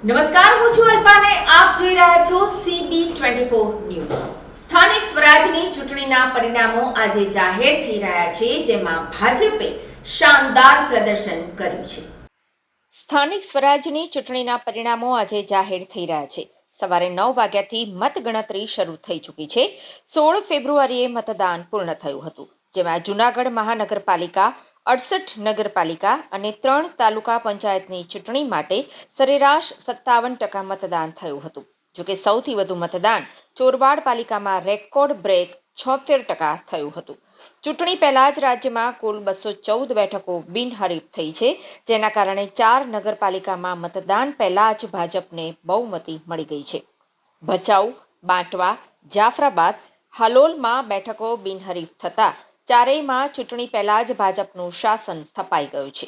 નમસ્કાર, હું છું અલ્પાને આપ જોઈ રહ્યા છો CB24 ન્યૂઝ। સ્થાનિક સ્વરાજની ચૂંટણીના પરિણામો આજે જાહેર થઈ રહ્યા છે, જેમાં ભાજપે શાનદાર પ્રદર્શન કર્યું છે। સ્થાનિક સ્વરાજની ચૂંટણીના પરિણામો આજે જાહેર થઈ રહ્યા છે। સવારે 9 વાગ્યાથી મતગણતરી શરૂ થઈ ચૂકી છે। 16 ફેબ્રુઆરીએ મતદાન પૂર્ણ થયું હતું, જેમાં જૂનાગઢ મહાનગરપાલિકા, 68 નગરપાલિકા અને 3 તાલુકા પંચાયતની ચૂંટણી માટે સરેરાશ 57% મતદાન થયું હતું। જોકે સૌથી વધુ મતદાન ચોરવાડ પાલિકામાં રેકોર્ડ બ્રેક 76% થયું હતું। ચૂંટણી પહેલા જ રાજ્યમાં કુલ 214 બેઠકો બિનહરીફ થઈ છે, જેના કારણે 4 નગરપાલિકામાં મતદાન પહેલા જ ભાજપને બહુમતી મળી ગઈ છે। ભચાઉ, બાંટવા, જાફરાબાદ, હાલોલમાં બેઠકો બિનહરીફ થતા ચારેયમાં ચૂંટણી પહેલા જ ભાજપનું શાસન સ્થપાઈ ગયું છે।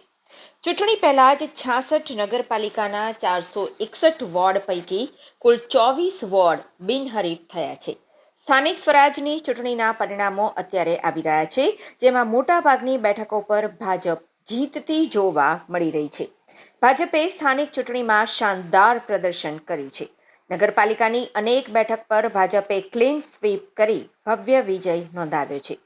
ચૂંટણી પહેલા જ 66 નગરપાલિકાના 461 વોર્ડ પૈકી કુલ 24 વોર્ડ બિનહરીફ થયા છે। સ્થાનિક સ્વરાજની ચૂંટણીના પરિણામો અત્યારે આવી રહ્યા છે, જેમાં મોટાભાગની બેઠકો પર ભાજપ જીતતી જોવા મળી રહી છે। ભાજપે સ્થાનિક ચૂંટણીમાં શાનદાર પ્રદર્શન કર્યું છે। નગરપાલિકાની અનેક બેઠક પર ભાજપે ક્લીન સ્વીપ કરી ભવ્ય વિજય નોંધાવ્યો છે।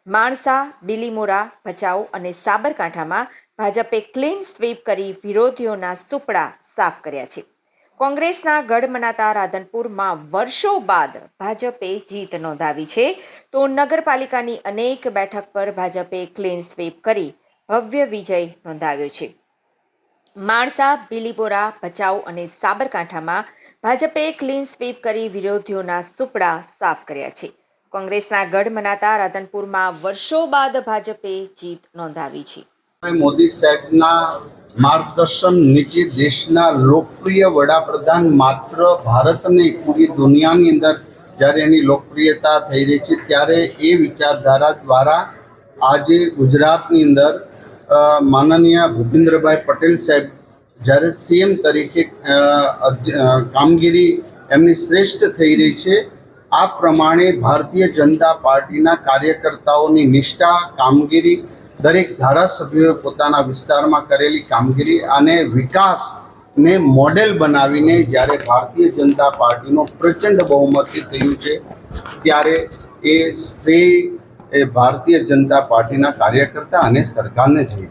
માણસા, બિલીમોરા, ભચાઉ અને સાબરકાંઠામાં ભાજપે ક્લીન સ્વીપ કરી વિરોધીઓના સુપડા સાફ કર્યા છે। કોંગ્રેસના ગઢ મનાતા રાધનપુરમાં વર્ષો બાદ ભાજપે જીત નોંધાવી છે, તો નગરપાલિકાની અનેક બેઠક પર ભાજપે ક્લીન સ્વીપ કરી ભવ્ય વિજય નોંધાવ્યો છે। માણસા, બિલીમોરા, ભચાઉ અને સાબરકાંઠામાં ભાજપે ક્લીન સ્વીપ કરી વિરોધીઓના સુપડા સાફ કર્યા છે। કોંગ્રેસના ગઢ મનાતા રાધનપુરમાં વર્ષો બાદ ભાજપે જીત નોંધાવી છે। મોદી સાહેબના માર્ગદર્શન નીચે દેશના લોકપ્રિય વડાપ્રધાન માત્ર ભારત નહીં પૂરી દુનિયાની અંદર જ્યારે એની લોકપ્રિયતા થઈ રહી છે, ત્યારે એ વિચારધારા દ્વારા આજે ગુજરાતની અંદર માનનીય ભૂપેન્દ્રભાઈ પટેલ સાહેબ જ્યારે CM તરીકે કામગીરી એમની શ્રેષ્ઠ થઈ રહી છે, આ પ્રમાણે ભારતીય જનતા પાર્ટીના કાર્યકર્તાઓની નિષ્ઠા, કામગીરી, દરેક ધારાસભ્યોએ પોતાના વિસ્તારમાં કરેલી કામગીરી અને વિકાસને મોડેલ બનાવીને જ્યારે ભારતીય જનતા પાર્ટીનો પ્રચંડ બહુમતી થયું છે, ત્યારે એ શ્રેય ભારતીય જનતા પાર્ટીના કાર્યકર્તા અને સરકારને જઈ